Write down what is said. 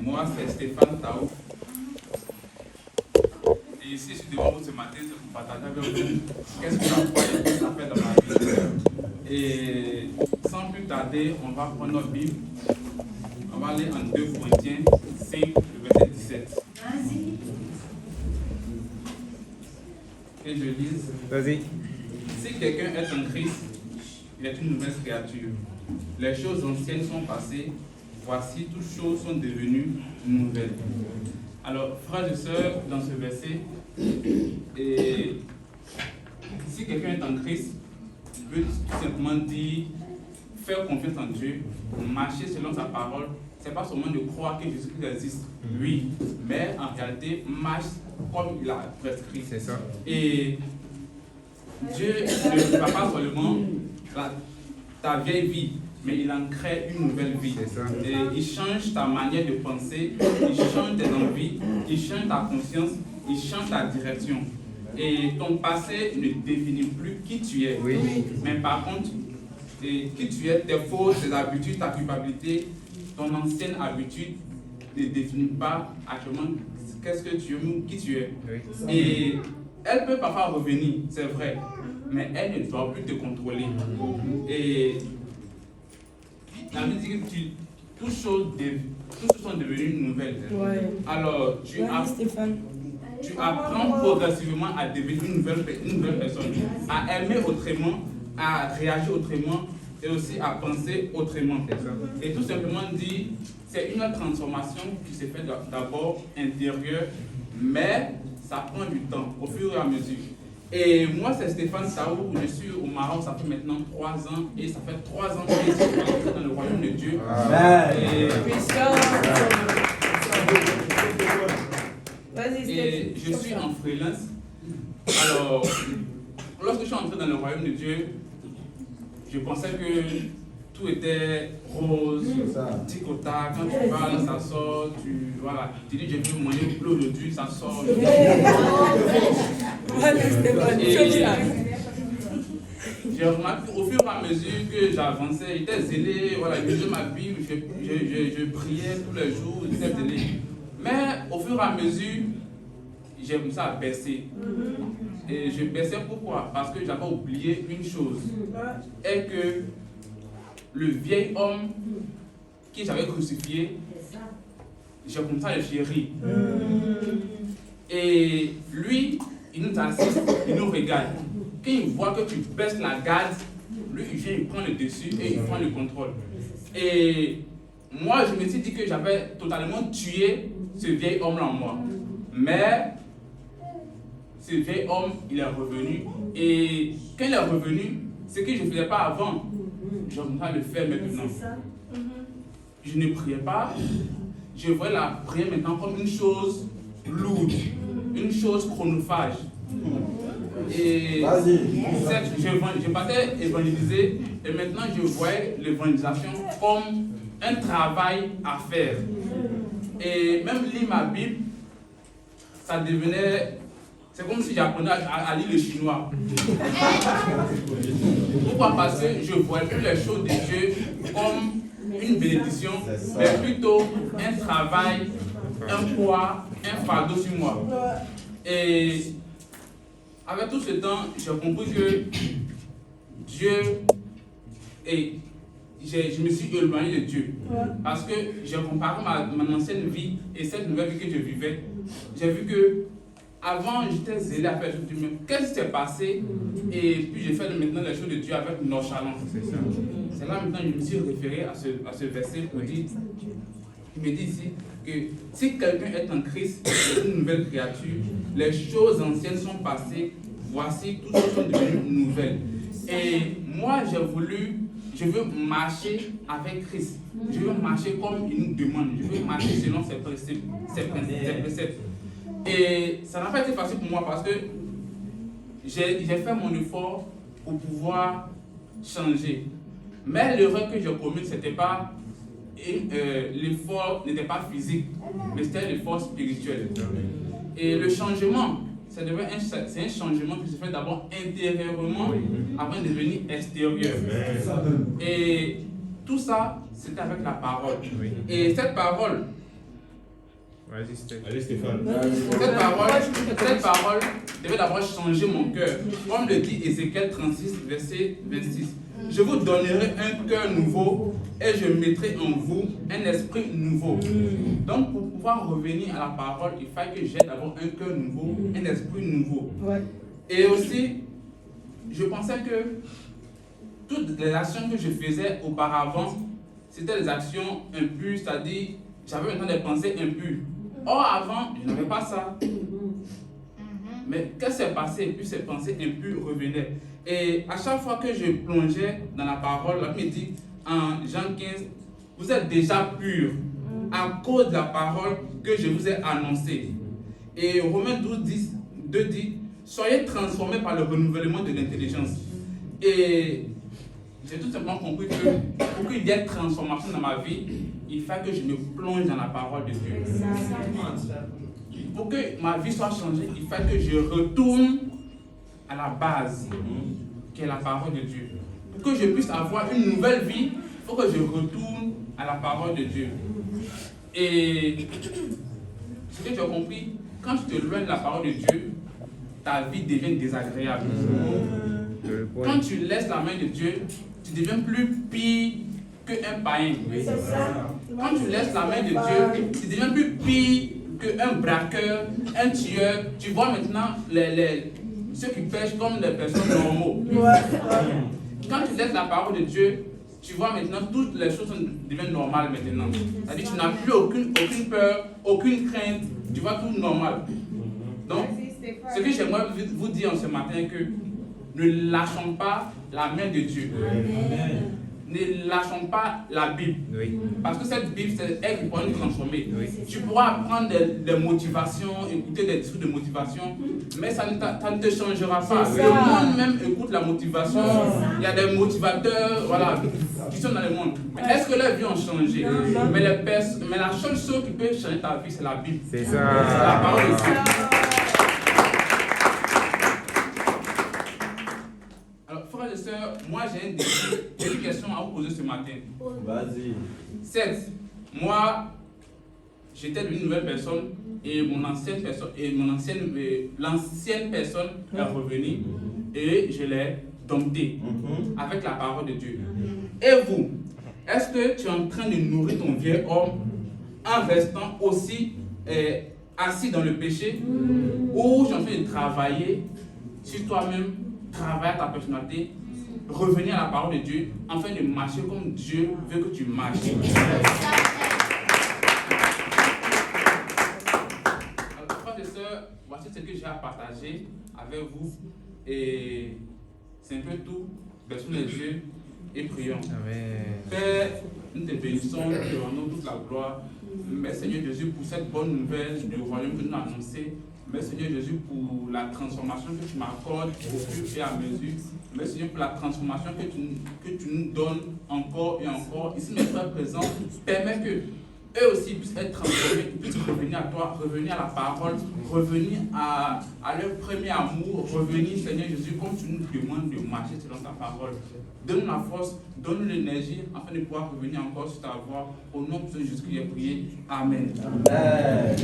Moi, c'est Stéphane Taou. Et ici, je suis devant vous ce matin, c'est pour partager avec vous qu'est-ce que la foi ça fait dans ma vie. Et sans plus tarder, on va prendre notre Bible. On va aller en 2 Corinthiens 5, le verset 17. Et je lise. Vas-y. Si quelqu'un est en Christ, il est une nouvelle créature. Les choses anciennes sont passées. Voici, toutes choses sont devenues nouvelles. Alors, frères et sœurs, dans ce verset, et si quelqu'un est en Christ, veut tout simplement dire faire confiance en Dieu, marcher selon sa parole. Ce n'est pas seulement de croire que Jésus-Christ existe, oui, mais en réalité, marche comme il a prescrit. C'est ça. Et Dieu ne va pas seulement ta vieille vie, mais il en crée une nouvelle vie. C'est ça. Et il change ta manière de penser, il change tes envies, il change ta conscience, il change ta direction. Et ton passé ne définit plus qui tu es. Oui. Mais par contre, qui tu es, tes fautes, tes habitudes, ta culpabilité, ton ancienne habitude ne définit pas actuellement qu'est-ce que tu es ou qui tu es. Oui. Et elle peut parfois revenir, c'est vrai, mais elle ne doit plus te contrôler. Et la Bible dit que toutes choses sont devenues nouvelles. Ouais. Alors, tu apprends progressivement à devenir une nouvelle personne, à aimer autrement, à réagir autrement et aussi à penser autrement. Et tout simplement dit, c'est une transformation qui se fait d'abord intérieure, mais ça prend du temps, au fur et à mesure. Et moi, c'est Stéphane Taou, je suis au Maroc, ça fait maintenant 3 ans, et ça fait 3 ans que je suis dans le royaume de Dieu. Et je suis en freelance. Alors, lorsque je suis entré dans le royaume de Dieu, je pensais que tout était rose, tic au tac, quand tu parles, ça sort, tu dis je veux manger plus aujourd'hui, ça sort. J'ai remarqué au fur et à mesure que j'avançais, j'étais zélé, je lisais ma Bible, je priais tous les jours, j'étais zélé. Mais au fur et à mesure, j'ai commencé à baisser. Et je baissais pourquoi? Parce que j'avais oublié une chose. Et que le vieil homme qui j'avais crucifié, j'ai commencé à le chérir. Et lui, il nous assiste, il nous regarde. Quand il voit que tu baisses la garde, lui, il vient, il prend le dessus et il prend le contrôle. Et moi, je me suis dit que j'avais totalement tué ce vieil homme-là en moi. Mais ce vieil homme, il est revenu. Et quand il est revenu, ce que je ne faisais pas avant, je vais le faire maintenant. Je ne priais pas. Je voyais la prière maintenant comme une chose lourde, une chose chronophage. Et je partais évangéliser et maintenant je voyais l'évangélisation comme un travail à faire. Et même lire ma Bible, ça devenait... C'est comme si j'apprenais à lire le chinois. Pourquoi? Parce que je ne voyais plus les choses de Dieu comme une bénédiction, mais plutôt un travail, un poids, un fardeau sur moi. Et avec tout ce temps, j'ai compris que Dieu, et je me suis éloigné de Dieu. Parce que j'ai comparé mon ancienne vie et cette nouvelle vie que je vivais. J'ai vu que avant, j'étais zélé à faire les choses de Dieu. Qu'est-ce qui s'est passé? Et puis j'ai fait maintenant les choses de Dieu avec nonchalance. C'est là maintenant que je me suis référé à ce verset pour dire, il me dit ici que si quelqu'un est en Christ, c'est une nouvelle créature, les choses anciennes sont passées, voici, toutes choses sont devenues nouvelles. Et moi, je veux marcher avec Christ. Je veux marcher comme il nous demande. Je veux marcher selon ses préceptes. Et ça n'a pas été facile pour moi parce que j'ai fait mon effort pour pouvoir changer. Mais l'erreur que j'ai commise, c'était pas l'effort n'était pas physique, mais c'était l'effort spirituel. Et le changement, c'est un changement qui se fait d'abord intérieurement avant de devenir extérieur. Et tout ça, c'était avec la parole. Et cette parole, Allez Stéphane. Cette parole devait d'abord changer mon cœur. Comme le dit Ézéchiel 36, verset 26. Je vous donnerai un cœur nouveau et je mettrai en vous un esprit nouveau. Donc pour pouvoir revenir à la parole, il fallait que j'aie d'abord un cœur nouveau, un esprit nouveau. Et aussi, je pensais que toutes les actions que je faisais auparavant, c'était des actions impures, c'est-à-dire j'avais maintenant des pensées impures. Or avant, je n'avais pas ça. Mais qu'est-ce qui s'est passé? Et puis ces pensées impures revenaient. Et à chaque fois que je plongeais dans la parole, la Bible dit en Jean 15, vous êtes déjà purs à cause de la parole que je vous ai annoncée. Et Romains 12, 2 dit, soyez transformés par le renouvellement de l'intelligence. Et j'ai tout simplement compris que pour qu'il y ait transformation dans ma vie, il faut que je me plonge dans la parole de Dieu. Pour que ma vie soit changée, il faut que je retourne à la base, qui est la parole de Dieu. Pour que je puisse avoir une nouvelle vie, il faut que je retourne à la parole de Dieu. Et ce que j'ai compris, quand tu te loin de la parole de Dieu, ta vie devient désagréable. Quand tu laisses la main de Dieu, tu deviens plus pire qu'un païen. Quand tu laisses la main de Dieu, tu deviens plus pire qu'un braqueur, un tueur. Tu vois maintenant ceux qui pêchent comme des personnes normaux. Quand tu laisses la parole de Dieu, tu vois maintenant toutes les choses deviennent normales maintenant. C'est-à-dire que tu n'as plus aucune peur, aucune crainte. Tu vois tout normal. Donc, ce que j'aimerais vous dire ce matin, que ne lâchons pas la main de Dieu. Amen. Ne lâchons pas la Bible. Oui. Parce que cette Bible, c'est elle qui pourra nous transformer. Oui. Tu pourras apprendre des motivations, écouter des discours de motivation, mais ça ne te changera pas. Le monde même écoute la motivation. Il y a des motivateurs qui sont dans le monde. Mais est-ce que leurs vies ont changé? Mais la seule chose qui peut changer ta vie, c'est la Bible. C'est ça. C'est la parole de Dieu. Frères et sœurs, moi j'ai une question à vous poser ce matin. Vas-y. 7. Moi, j'étais une nouvelle personne et l'ancienne personne est revenue et je l'ai domptée avec la parole de Dieu. Et vous, est-ce que tu es en train de nourrir ton vieil homme en restant aussi assis dans le péché, ou tu es en train de travailler sur toi-même, travailler à ta personnalité, revenir à la parole de Dieu, afin de marcher comme Dieu veut que tu marches. Alors, frères et sœurs, voici ce que j'ai à partager avec vous. Et c'est un peu tout. Baissons les yeux et prions. Amen. Père, nous te bénissons, nous te rendons toute la gloire. Merci Seigneur Jésus pour cette bonne nouvelle du royaume que nous avons annoncé. Merci Seigneur Jésus pour la transformation que tu m'accordes au fur et à mesure. Merci Seigneur pour la transformation que tu nous donnes encore et encore. Ici mes frères présents, permets que eux aussi puissent être transformés, qu'ils puissent revenir à toi, revenir à la parole, revenir à leur premier amour, revenir Seigneur Jésus comme tu nous demandes de marcher selon ta parole. Donne-nous la force, donne-nous l'énergie afin de pouvoir revenir encore sur ta voie. Au nom de Jésus qui est prié. Amen. Amen.